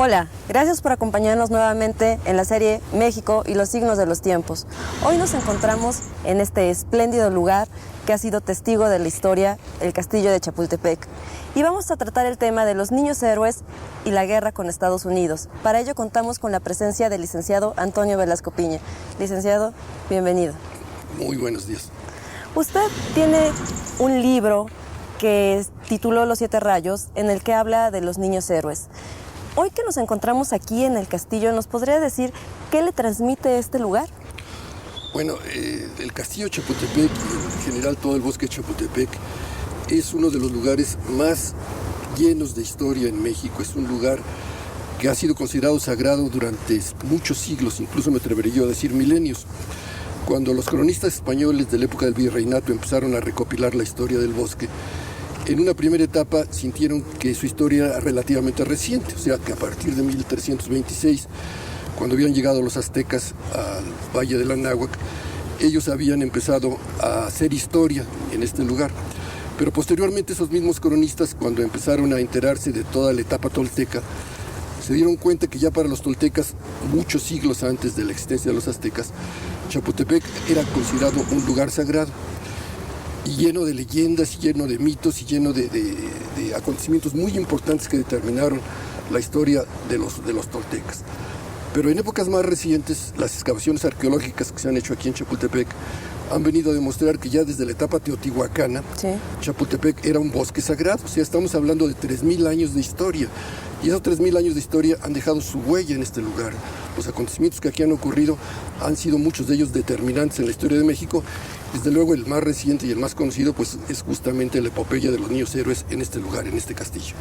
Hola, gracias por acompañarnos nuevamente en la serie México y los signos de los tiempos. Hoy nos encontramos en este espléndido lugar que ha sido testigo de la historia, el Castillo de Chapultepec. Y vamos a tratar el tema de los niños héroes y la guerra con Estados Unidos. Para ello contamos con la presencia del licenciado Antonio Velasco Piña. Licenciado, bienvenido. Muy buenos días. Usted tiene un libro que tituló Los Siete Rayos, en el que habla de los niños héroes. Hoy que nos encontramos aquí en el castillo, ¿nos podría decir qué le transmite este lugar? Bueno, el castillo de Chapultepec y en general todo el bosque de Chapultepec es uno de los lugares más llenos de historia en México. Es un lugar que ha sido considerado sagrado durante muchos siglos, incluso me atrevería yo a decir milenios. Cuando los cronistas españoles de la época del virreinato empezaron a recopilar la historia del bosque, en una primera etapa sintieron que su historia era relativamente reciente, o sea que a partir de 1326, cuando habían llegado los aztecas al Valle del Anáhuac, ellos habían empezado a hacer historia en este lugar. Pero posteriormente esos mismos cronistas, cuando empezaron a enterarse de toda la etapa tolteca, se dieron cuenta que ya para los toltecas, muchos siglos antes de la existencia de los aztecas, Chapultepec era considerado un lugar sagrado, y lleno de leyendas, y lleno de mitos, y lleno de acontecimientos muy importantes que determinaron la historia de los toltecas. Pero en épocas más recientes, las excavaciones arqueológicas que se han hecho aquí en Chapultepec han venido a demostrar que ya desde la etapa teotihuacana, sí, Chapultepec era un bosque sagrado. O sea, estamos hablando de 3.000 años de historia. Y esos 3.000 años de historia han dejado su huella en este lugar. Los acontecimientos que aquí han ocurrido han sido muchos de ellos determinantes en la historia de México. Desde luego el más reciente y el más conocido pues es justamente la epopeya de los niños héroes en este lugar, en este castillo.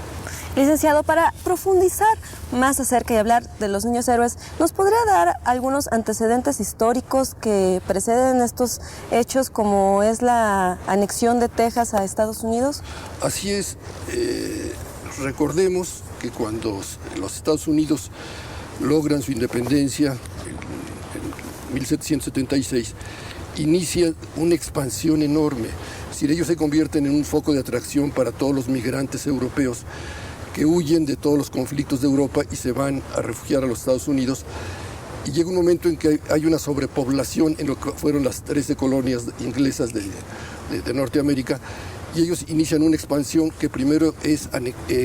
Licenciado, para profundizar más acerca y hablar de los niños héroes, ¿nos podría dar algunos antecedentes históricos que preceden estos hechos, como es la anexión de Texas a Estados Unidos? Así es. Recordemos que cuando los Estados Unidos logran su independencia en 1776, inicia una expansión enorme. Es decir, ellos se convierten en un foco de atracción para todos los migrantes europeos que huyen de todos los conflictos de Europa y se van a refugiar a los Estados Unidos. Y llega un momento en que hay una sobrepoblación en lo que fueron las 13 colonias inglesas de Norteamérica, y ellos inician una expansión que primero es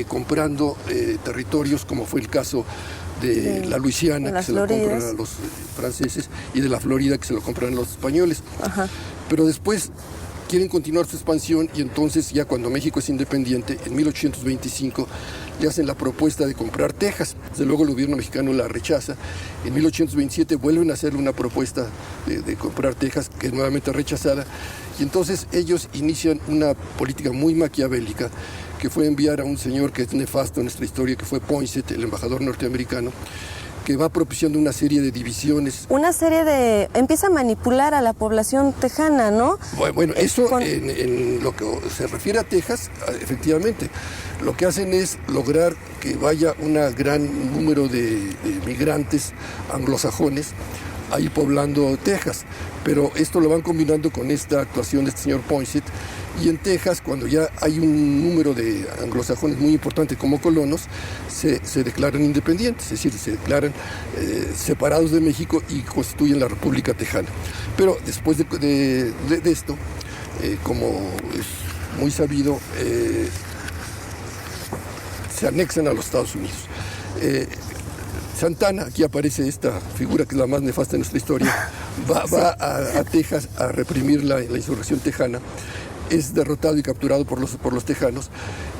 comprando territorios, como fue el caso de la Luisiana, que se lo compran a los franceses, y de la Florida, que se lo compran a los españoles. Ajá. Pero después quieren continuar su expansión, y entonces ya cuando México es independiente, en 1825, le hacen la propuesta de comprar Texas. Desde luego el gobierno mexicano la rechaza. En 1827 vuelven a hacerle una propuesta de comprar Texas, que es nuevamente rechazada, y entonces ellos inician una política muy maquiavélica, que fue enviar a un señor que es nefasto en nuestra historia, que fue Poinsett, el embajador norteamericano, que va propiciando una serie de divisiones. Empieza a manipular a la población tejana, ¿no? Bueno, eso en lo que se refiere a Texas, efectivamente, lo que hacen es lograr que vaya un gran número de migrantes anglosajones ahí poblando Texas, pero esto lo van combinando con esta actuación de este señor Poinsett, y en Texas, cuando ya hay un número de anglosajones muy importante como colonos, se declaran independientes, es decir, se declaran separados de México y constituyen la República Tejana. Pero después de esto, como es muy sabido, se anexan a los Estados Unidos. Santana, aquí aparece esta figura que es la más nefasta de nuestra historia, va a Texas a reprimir la insurrección tejana. Es derrotado y capturado por los tejanos,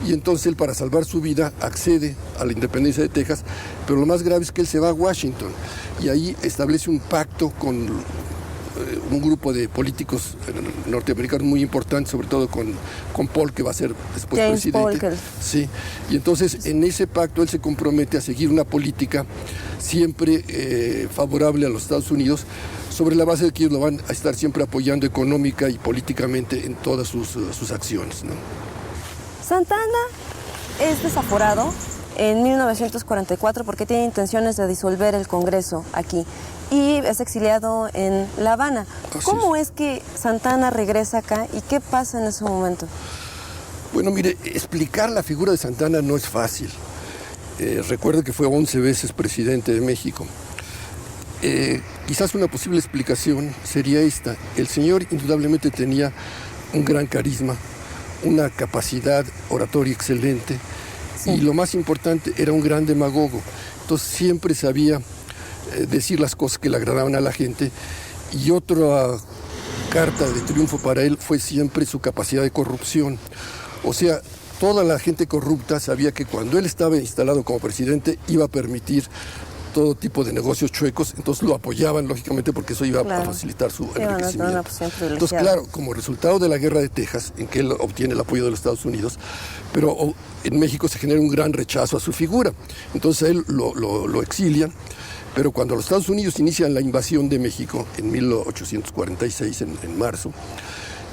y entonces él, para salvar su vida, accede a la independencia de Texas, pero lo más grave es que él se va a Washington y ahí establece un pacto con un grupo de políticos norteamericanos muy importantes, sobre todo con Polk, que va a ser después James presidente. Polk. Sí, y entonces en ese pacto él se compromete a seguir una política siempre favorable a los Estados Unidos, sobre la base de que ellos lo van a estar siempre apoyando económica y políticamente en todas sus acciones, ¿no? Santana es desaforado en 1944 porque tiene intenciones de disolver el Congreso aquí y es exiliado en La Habana. ¿Cómo es que Santana regresa acá y qué pasa en ese momento? Bueno, mire, explicar la figura de Santana no es fácil. Recuerde que fue 11 veces presidente de México. Quizás una posible explicación sería esta. El señor indudablemente tenía un gran carisma, una capacidad oratoria excelente, sí. Y lo más importante, era un gran demagogo. Entonces siempre sabía decir las cosas que le agradaban a la gente. Y otra carta de triunfo para él fue siempre su capacidad de corrupción. O sea, toda la gente corrupta sabía que cuando él estaba instalado como presidente iba a permitir todo tipo de negocios chuecos, entonces lo apoyaban lógicamente porque eso iba a facilitar su enriquecimiento. Entonces, claro, como resultado de la guerra de Texas, en que él obtiene el apoyo de los Estados Unidos, pero en México se genera un gran rechazo a su figura, entonces a él lo exilian, pero cuando los Estados Unidos inician la invasión de México en 1846, en marzo,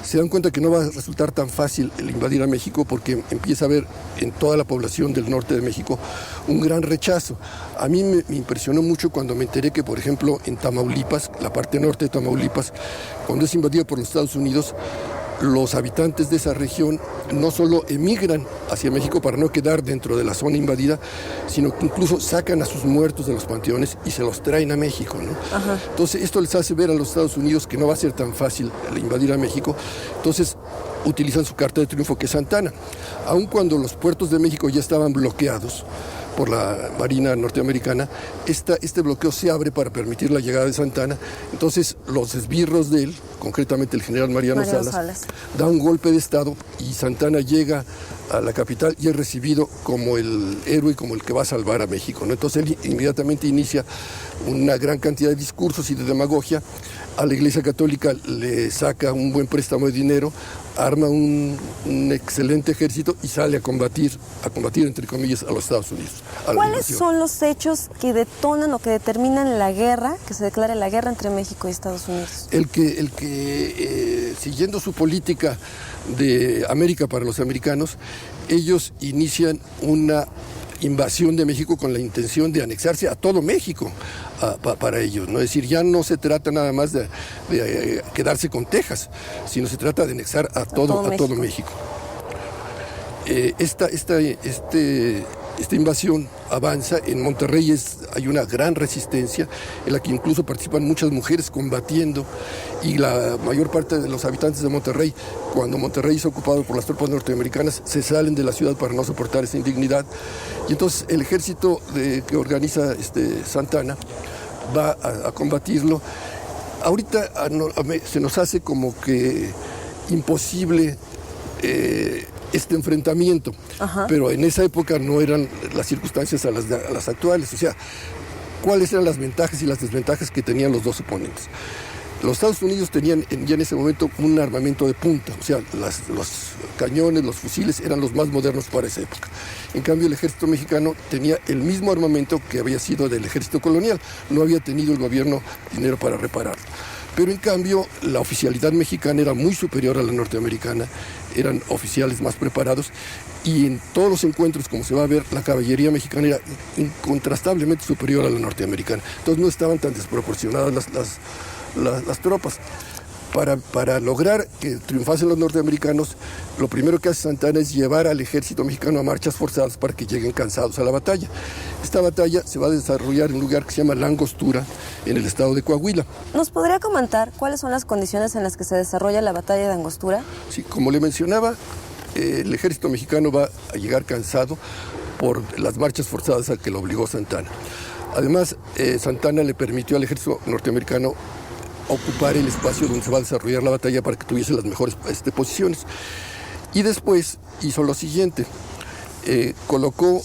se dan cuenta que no va a resultar tan fácil el invadir a México porque empieza a haber en toda la población del norte de México un gran rechazo. A mí me impresionó mucho cuando me enteré que, por ejemplo, en Tamaulipas, la parte norte de Tamaulipas, cuando es invadida por los Estados Unidos, los habitantes de esa región no solo emigran hacia México para no quedar dentro de la zona invadida, sino que incluso sacan a sus muertos de los panteones y se los traen a México, ¿no? Entonces esto les hace ver a los Estados Unidos que no va a ser tan fácil invadir a México. Entonces utilizan su carta de triunfo, que es Santana. Aun cuando los puertos de México ya estaban bloqueados por la Marina norteamericana, este bloqueo se abre para permitir la llegada de Santana. Entonces los esbirros de él, concretamente el general Mariano Salas, da un golpe de estado y Santana llega a la capital y es recibido como el héroe, como el que va a salvar a México, ¿no? Entonces él inmediatamente inicia una gran cantidad de discursos y de demagogia. A la Iglesia Católica le saca un buen préstamo de dinero, arma un excelente ejército y sale a combatir entre comillas a los Estados Unidos. ¿Cuáles son los hechos que detonan o que determinan la guerra, que se declare la guerra entre México y Estados Unidos? El que siguiendo su política de América para los americanos, ellos inician una invasión de México con la intención de anexarse a todo México para ellos, ¿no? Es decir, ya no se trata nada más de quedarse con Texas, sino se trata de anexar a todo México. Esta invasión avanza. En Monterrey hay una gran resistencia en la que incluso participan muchas mujeres combatiendo, y la mayor parte de los habitantes de Monterrey, cuando Monterrey es ocupado por las tropas norteamericanas, se salen de la ciudad para no soportar esa indignidad. Y entonces el ejército que organiza Santana va a combatirlo. Ahorita se nos hace como que imposible este enfrentamiento, pero en esa época no eran las circunstancias a las actuales. O sea, ¿cuáles eran las ventajas y las desventajas que tenían los dos oponentes? Los Estados Unidos tenían ya en ese momento un armamento de punta, o sea, los cañones, los fusiles eran los más modernos para esa época. En cambio, el ejército mexicano tenía el mismo armamento que había sido del ejército colonial, no había tenido el gobierno dinero para repararlo. Pero en cambio, la oficialidad mexicana era muy superior a la norteamericana, eran oficiales más preparados, y en todos los encuentros, como se va a ver, la caballería mexicana era incontrastablemente superior a la norteamericana. Entonces no estaban tan desproporcionadas las tropas. Para lograr que triunfasen los norteamericanos, lo primero que hace Santana es llevar al ejército mexicano a marchas forzadas para que lleguen cansados a la batalla. Esta batalla se va a desarrollar en un lugar que se llama La Angostura, en el estado de Coahuila. ¿Nos podría comentar cuáles son las condiciones en las que se desarrolla la batalla de Angostura? Sí, como le mencionaba, el ejército mexicano va a llegar cansado por las marchas forzadas a que lo obligó Santana. Además, Santana le permitió al ejército norteamericano ocupar el espacio donde se va a desarrollar la batalla para que tuviese las mejores posiciones. Y después hizo lo siguiente, colocó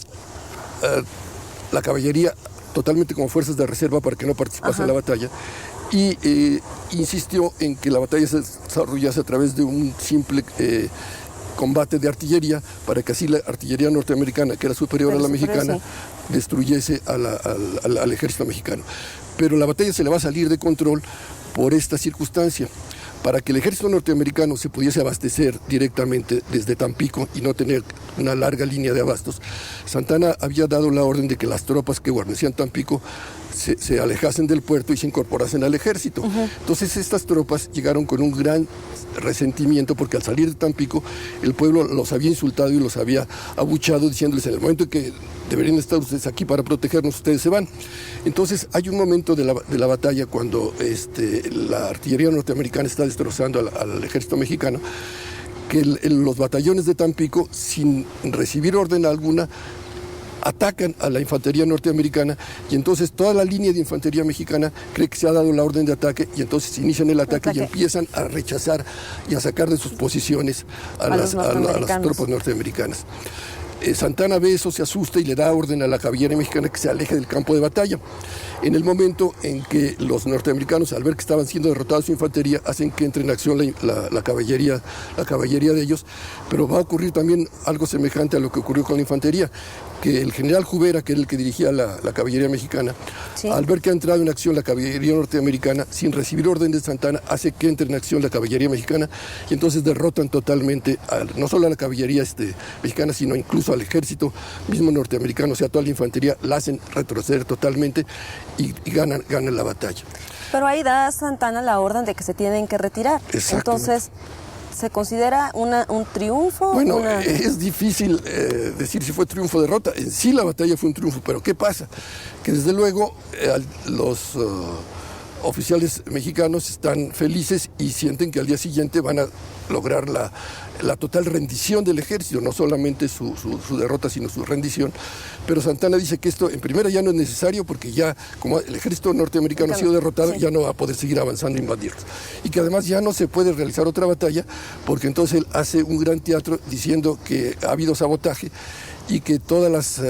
la caballería totalmente como fuerzas de reserva para que no participase en la batalla, y insistió en que la batalla se desarrollase a través de un simple combate de artillería, para que así la artillería norteamericana, que era superior a la mexicana, destruyese al ejército mexicano. Pero la batalla se le va a salir de control por esta circunstancia. Para que el ejército norteamericano se pudiese abastecer directamente desde Tampico y no tener una larga línea de abastos, Santana había dado la orden de que las tropas que guarnecían Tampico se alejasen del puerto y se incorporasen al ejército. Entonces estas tropas llegaron con un gran resentimiento porque al salir de Tampico el pueblo los había insultado y los había abuchado diciéndoles: en el momento en que deberían estar ustedes aquí para protegernos, ustedes se van. Entonces hay un momento de la batalla cuando la artillería norteamericana está destrozando al ejército mexicano, que los batallones de Tampico, sin recibir orden alguna, atacan a la infantería norteamericana, y entonces toda la línea de infantería mexicana cree que se ha dado la orden de ataque, y entonces inician el ataque y empiezan a rechazar y a sacar de sus posiciones a las tropas norteamericanas. Santana ve eso, se asusta y le da orden a la caballería mexicana que se aleje del campo de batalla. En el momento en que los norteamericanos, al ver que estaban siendo derrotados su infantería, hacen que entre en acción la caballería de ellos, pero va a ocurrir también algo semejante a lo que ocurrió con la infantería, que el general Jubera, que era el que dirigía la caballería mexicana, sí, al ver que ha entrado en acción la caballería norteamericana, sin recibir orden de Santana, hace que entre en acción la caballería mexicana, y entonces derrotan totalmente no solo a la caballería mexicana, sino incluso al ejército mismo norteamericano, o sea, toda la infantería la hacen retroceder totalmente y ganan la batalla. Pero ahí da Santana la orden de que se tienen que retirar. Entonces, ¿se considera un triunfo? Bueno, es difícil decir si fue triunfo o derrota. En sí la batalla fue un triunfo, pero ¿qué pasa? Que desde luego los oficiales mexicanos están felices y sienten que al día siguiente van a lograr la total rendición del ejército, no solamente su derrota, sino su rendición. Pero Santana dice que esto en primera ya no es necesario, porque ya como el ejército norteamericano ha sido derrotado, sí, ya no va a poder seguir avanzando e invadirlos. Y que además ya no se puede realizar otra batalla, porque entonces él hace un gran teatro diciendo que ha habido sabotaje y que todas las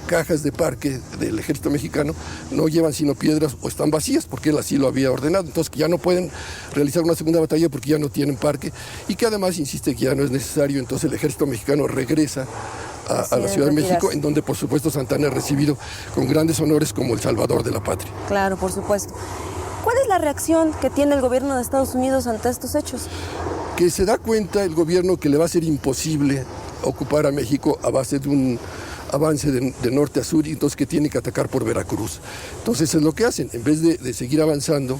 cajas de parque del ejército mexicano no llevan sino piedras o están vacías, porque él así lo había ordenado. Entonces que ya no pueden realizar una segunda batalla porque ya no tienen parque, y que además insiste que ya no es necesario. Entonces el ejército mexicano regresa a la Ciudad de México, en donde por supuesto Santana es recibido con grandes honores como el salvador de la patria. Claro, por supuesto. ¿Cuál es la reacción que tiene el gobierno de Estados Unidos ante estos hechos? Que se da cuenta el gobierno que le va a ser imposible ocupar a México a base de un avance de norte a sur, y entonces que tiene que atacar por Veracruz. Entonces es lo que hacen, en vez de seguir avanzando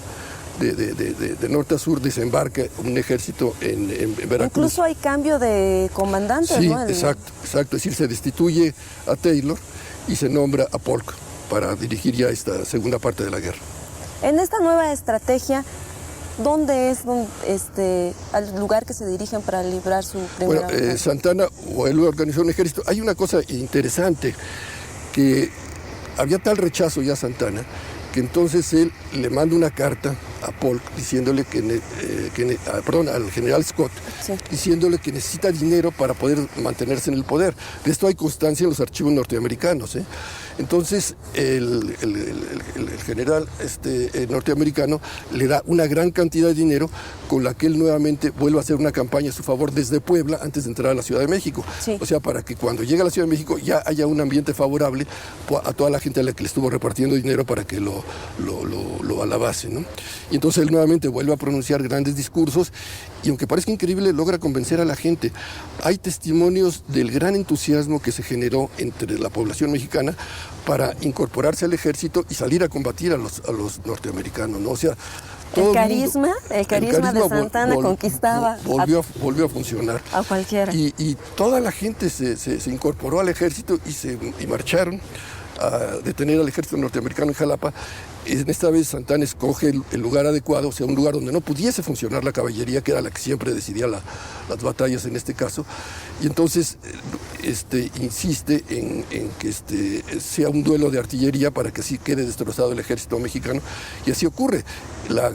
de norte a sur, desembarca un ejército en Veracruz. Incluso hay cambio de comandantes, sí, ¿no? Exacto. Es decir, se destituye a Taylor y se nombra a Polk para dirigir ya esta segunda parte de la guerra. En esta nueva estrategia, ¿dónde es al lugar que se dirigen para librar su primera batalla? Bueno, Santana, o él organizó un ejército. Hay una cosa interesante, que había tal rechazo ya a Santana, que entonces él le manda una carta a Polk diciéndole al general Scott, sí, diciéndole que necesita dinero para poder mantenerse en el poder. De esto hay constancia en los archivos norteamericanos, ¿eh? Entonces el general norteamericano le da una gran cantidad de dinero, con la que él nuevamente vuelve a hacer una campaña a su favor desde Puebla antes de entrar a la Ciudad de México. Sí. O sea, para que cuando llegue a la Ciudad de México ya haya un ambiente favorable a toda la gente a la que le estuvo repartiendo dinero para que lo alabase, ¿no? Y entonces él nuevamente vuelve a pronunciar grandes discursos, y aunque parezca increíble, logra convencer a la gente. Hay testimonios del gran entusiasmo que se generó entre la población mexicana para incorporarse al ejército y salir a combatir a los norteamericanos, ¿no? O sea, el carisma de Santana conquistaba. Volvió a funcionar. A cualquiera. Y toda la gente se incorporó al ejército y marcharon a detener al ejército norteamericano en Jalapa. En esta vez Santana escoge el lugar adecuado, o sea, un lugar donde no pudiese funcionar la caballería, que era la que siempre decidía las batallas en este caso, y entonces insiste en que sea un duelo de artillería para que así quede destrozado el ejército mexicano, y así ocurre. La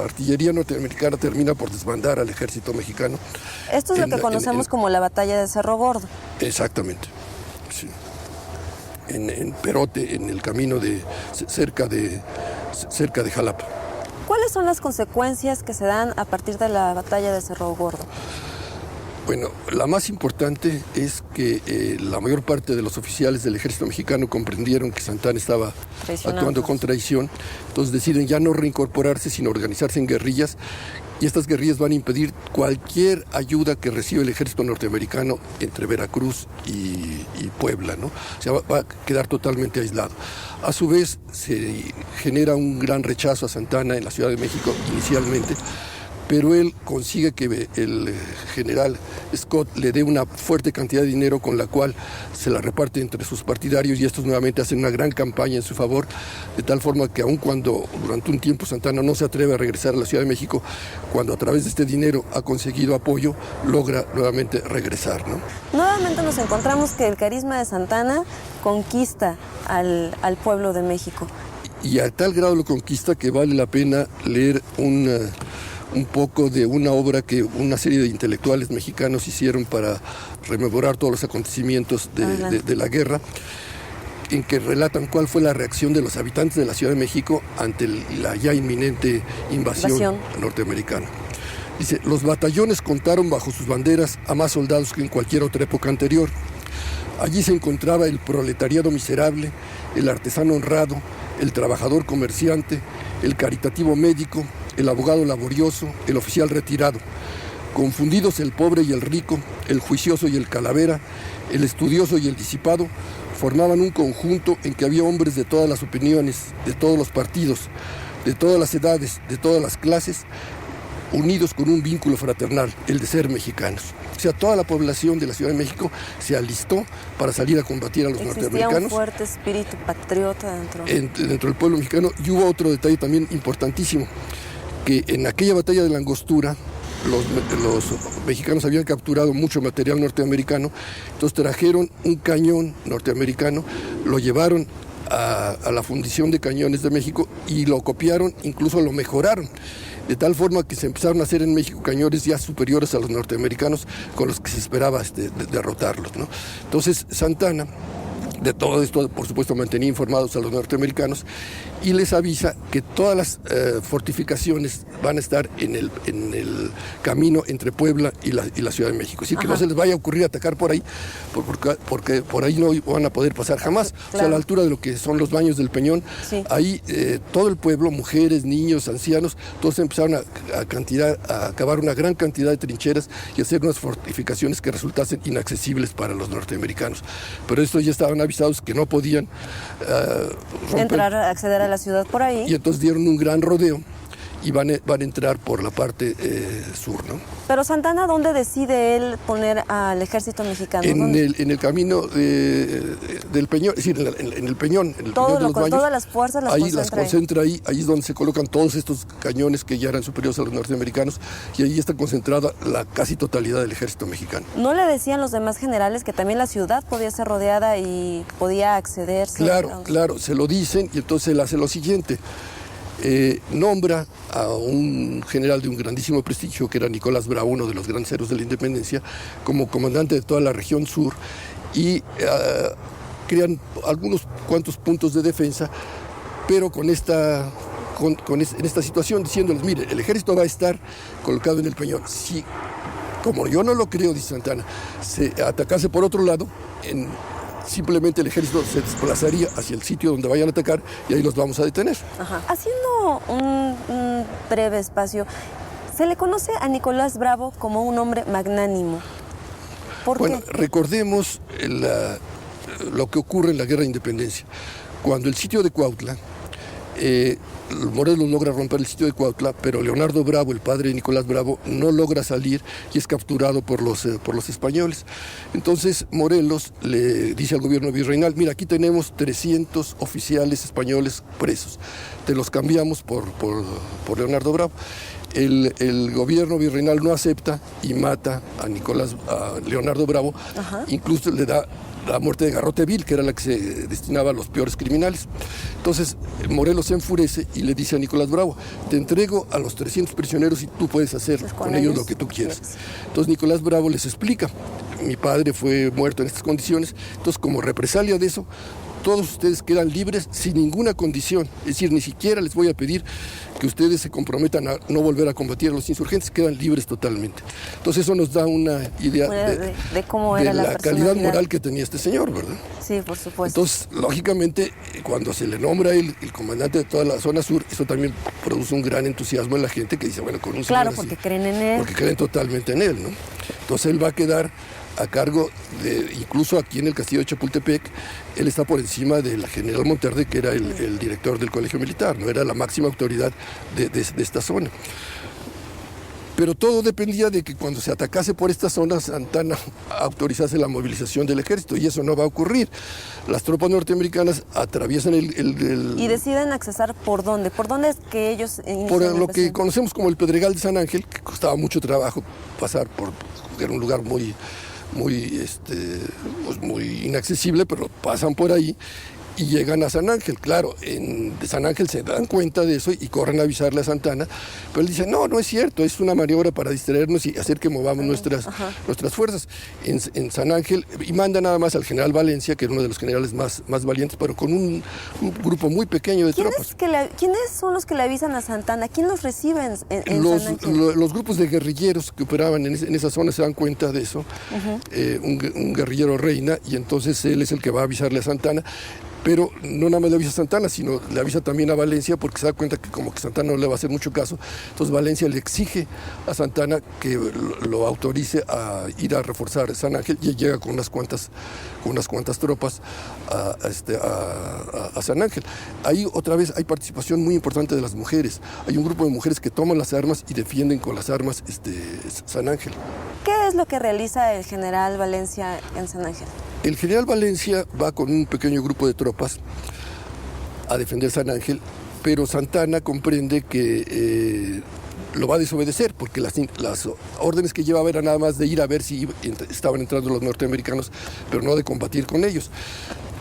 artillería norteamericana termina por desbandar al ejército mexicano. Esto es lo que conocemos como la batalla de Cerro Gordo. Exactamente, sí. En Perote, en el camino cerca de Jalapa. ¿Cuáles son las consecuencias que se dan a partir de la batalla de Cerro Gordo? Bueno, la más importante es que la mayor parte de los oficiales del ejército mexicano comprendieron que Santana estaba actuando con traición, entonces deciden ya no reincorporarse, sino organizarse en guerrillas y estas guerrillas van a impedir cualquier ayuda que reciba el ejército norteamericano entre Veracruz y Puebla, ¿no? O sea, va a quedar totalmente aislado. A su vez, se genera un gran rechazo a Santa Anna en la Ciudad de México inicialmente, pero él consigue que el general Scott le dé una fuerte cantidad de dinero con la cual se la reparte entre sus partidarios, y estos nuevamente hacen una gran campaña en su favor, de tal forma que aun cuando durante un tiempo Santa Anna no se atreve a regresar a la Ciudad de México, cuando a través de este dinero ha conseguido apoyo, logra nuevamente regresar, ¿no? Nuevamente nos encontramos que el carisma de Santa Anna conquista al pueblo de México. Y a tal grado lo conquista que vale la pena leer un poco de una obra que una serie de intelectuales mexicanos hicieron para rememorar todos los acontecimientos de la guerra, en que relatan cuál fue la reacción de los habitantes de la Ciudad de México ante la ya inminente invasión norteamericana. Dice: los batallones contaron bajo sus banderas a más soldados que en cualquier otra época anterior. Allí se encontraba el proletariado miserable, el artesano honrado, el trabajador comerciante, el caritativo médico, el abogado laborioso, el oficial retirado. Confundidos el pobre y el rico, el juicioso y el calavera, el estudioso y el disipado, formaban un conjunto en que había hombres de todas las opiniones, de todos los partidos, de todas las edades, de todas las clases, unidos con un vínculo fraternal, el de ser mexicanos. O sea, toda la población de la Ciudad de México se alistó para salir a combatir a los norteamericanos. Existía un fuerte espíritu patriota dentro del pueblo mexicano. Y hubo otro detalle también importantísimo, que en aquella batalla de la Angostura, los mexicanos habían capturado mucho material norteamericano, entonces trajeron un cañón norteamericano, lo llevaron a la fundición de cañones de México y lo copiaron, incluso lo mejoraron, de tal forma que se empezaron a hacer en México cañones ya superiores a los norteamericanos, con los que se esperaba derrotarlos, ¿no? Entonces Santa Anna, de todo esto, por supuesto, mantenía informados a los norteamericanos y les avisa que todas las fortificaciones van a estar en el camino entre Puebla y la Ciudad de México. Es decir, que no se les vaya a ocurrir atacar por ahí, porque por ahí no van a poder pasar jamás. Claro. O sea, a la altura de lo que son los baños del Peñón, sí. Ahí todo el pueblo, mujeres, niños, ancianos, todos empezaron a cavar una gran cantidad de trincheras y hacer unas fortificaciones que resultasen inaccesibles para los norteamericanos. Pero estos ya estaban avisados que no podían acceder a la ciudad por ahí. Y entonces dieron un gran rodeo y van a entrar por la parte sur, ¿no? Pero Santa Anna, ¿dónde decide él poner al ejército mexicano? En el camino del Peñón, es decir, en el Peñón. En el Peñón de los Baños, todas las fuerzas las concentra ahí es donde se colocan todos estos cañones que ya eran superiores a los norteamericanos, y ahí está concentrada la casi totalidad del ejército mexicano. ¿No le decían los demás generales que también la ciudad podía ser rodeada y podía accederse? Claro, se lo dicen, y entonces él hace lo siguiente. Nombra a un general de un grandísimo prestigio, que era Nicolás Bravo, uno de los grandes héroes de la independencia, como comandante de toda la región sur, y crean algunos cuantos puntos de defensa, pero en esta situación, diciéndoles: mire, el ejército va a estar colocado en el Peñón. Si, como yo no lo creo, dice Santa Anna, se atacase por otro lado, simplemente el ejército se desplazaría hacia el sitio donde vayan a atacar y ahí los vamos a detener. Ajá. Haciendo un breve espacio, se le conoce a Nicolás Bravo como un hombre magnánimo. ¿Por qué? Recordemos lo que ocurre en la Guerra de Independencia. Cuando el sitio de Cuautla, Morelos logra romper el sitio de Cuautla, pero Leonardo Bravo, el padre de Nicolás Bravo, no logra salir y es capturado por los españoles. Entonces Morelos le dice al gobierno virreinal: mira, aquí tenemos 300 oficiales españoles presos, te los cambiamos por Leonardo Bravo. El gobierno virreinal no acepta y mata a Leonardo Bravo. Ajá. Incluso le da la muerte de garrote vil, que era la que se destinaba a los peores criminales. Entonces Morelos se enfurece y le dice a Nicolás Bravo: te entrego a los 300 prisioneros y tú puedes hacer con ellos lo que tú quieras. Entonces Nicolás Bravo les explica: mi padre fue muerto en estas condiciones, entonces como represalia de eso todos ustedes quedan libres sin ninguna condición. Es decir, ni siquiera les voy a pedir que ustedes se comprometan a no volver a combatir a los insurgentes, quedan libres totalmente. Entonces eso nos da una idea de cómo era la calidad moral que tenía este señor, ¿verdad? Sí, por supuesto. Entonces, lógicamente, cuando se le nombra el comandante de toda la zona sur, eso también produce un gran entusiasmo en la gente que dice, bueno, con un señor claro, porque así, creen en él. porque creen totalmente en él, ¿no? Entonces él va a quedar a cargo de, incluso aquí en el castillo de Chapultepec, él está por encima del general Monterde, que era el director del colegio militar, ¿no? Era la máxima autoridad de esta zona. Pero todo dependía de que cuando se atacase por esta zona, Santana autorizase la movilización del ejército, y eso no va a ocurrir. Las tropas norteamericanas atraviesan ¿Y deciden accesar por dónde? ¿Por dónde es que ellos por lo que conocemos como el Pedregal de San Ángel, que costaba mucho trabajo pasar por, era un lugar muy inaccesible, pero pasan por ahí y llegan a San Ángel. Claro, de San Ángel se dan cuenta de eso y corren a avisarle a Santana, pero él dice, no es cierto, es una maniobra para distraernos y hacer que movamos nuestras fuerzas. En San Ángel, y manda nada más al general Valencia, que era uno de los generales más valientes, pero con un grupo muy pequeño de tropas. ¿Quiénes son los que le avisan a Santana? ¿Quién los recibe en San Ángel? Los grupos de guerrilleros que operaban en esa zona se dan cuenta de eso. Un guerrillero Reina, y entonces él es el que va a avisarle a Santana. Pero no nada más le avisa a Santana, sino le avisa también a Valencia, porque se da cuenta que como que Santana no le va a hacer mucho caso. Entonces Valencia le exige a Santana que lo autorice a ir a reforzar San Ángel, y llega con unas cuantas tropas a San Ángel. Ahí otra vez hay participación muy importante de las mujeres. Hay un grupo de mujeres que toman las armas y defienden con las armas San Ángel. ¿Qué es lo que realiza el general Valencia en San Ángel? El general Valencia va con un pequeño grupo de tropas a defender San Ángel, pero Santana comprende que lo va a desobedecer, porque las órdenes que llevaba eran nada más de ir a ver si estaban entrando los norteamericanos, pero no de combatir con ellos.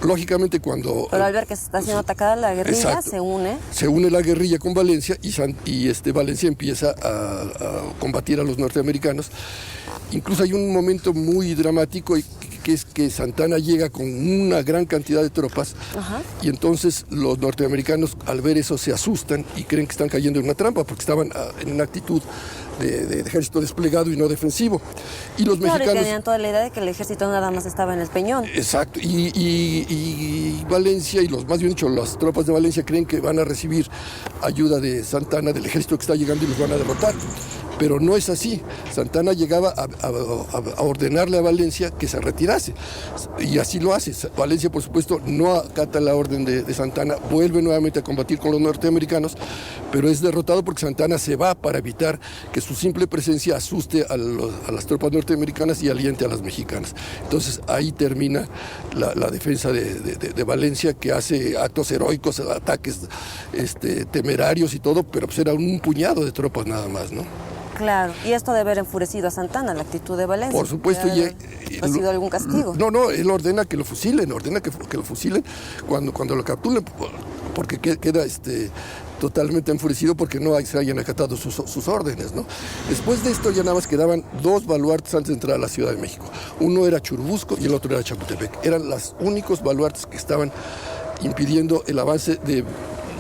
Lógicamente Pero al ver que se está siendo atacada la guerrilla, exacto, se une. Se une la guerrilla con Valencia y Valencia empieza a combatir a los norteamericanos. Incluso hay un momento muy dramático que es que Santana llega con una gran cantidad de tropas. Y entonces los norteamericanos al ver eso se asustan y creen que están cayendo en una trampa, porque estaban en una actitud de ejército desplegado y no defensivo. Y los mexicanos tenían toda la idea de que el ejército nada más estaba en el Peñón. Exacto, y Valencia, y más bien dicho, las tropas de Valencia creen que van a recibir ayuda de Santana, del ejército que está llegando, y los van a derrotar. Pero no es así. Santana llegaba a ordenarle a Valencia que se retirase, y así lo hace. Valencia, por supuesto, no acata la orden de Santana, vuelve nuevamente a combatir con los norteamericanos, pero es derrotado porque Santana se va para evitar que su simple presencia asuste a las tropas norteamericanas y aliente a las mexicanas. Entonces ahí termina la defensa de Valencia, que hace actos heroicos, ataques temerarios y todo, pero pues era un puñado de tropas nada más, ¿no? Claro, y esto debe haber enfurecido a Santana, la actitud de Valencia. Por supuesto. ¿Ha sido algún castigo? No, él ordena que lo fusilen, cuando lo capturen, porque queda totalmente enfurecido porque no se hayan acatado sus órdenes, ¿no? Después de esto ya nada más quedaban dos baluartes antes de entrar a la Ciudad de México. Uno era Churubusco y el otro era Chapultepec. Eran los únicos baluartes que estaban impidiendo el avance de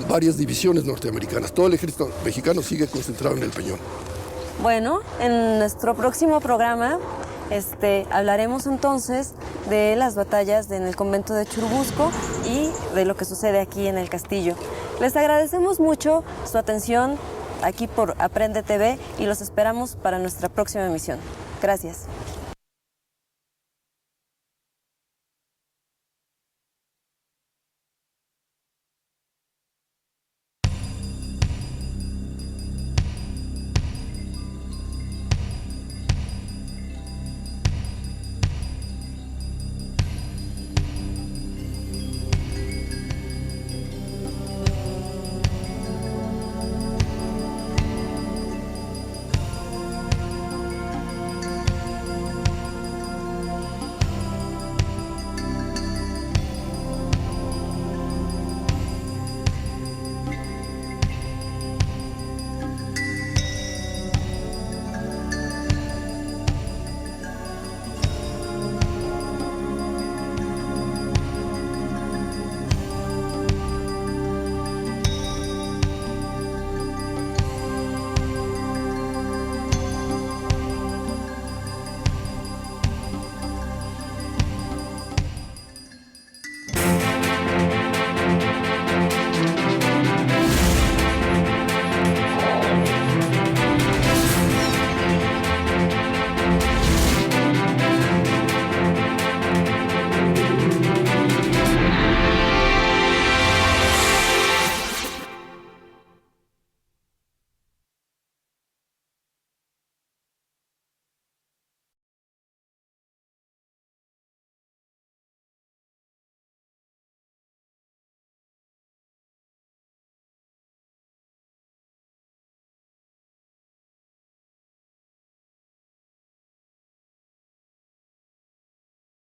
varias divisiones norteamericanas. Todo el ejército mexicano sigue concentrado en el Peñón. Bueno, en nuestro próximo programa hablaremos entonces de las batallas en el convento de Churubusco y de lo que sucede aquí en el castillo. Les agradecemos mucho su atención aquí por Aprende TV y los esperamos para nuestra próxima emisión. Gracias.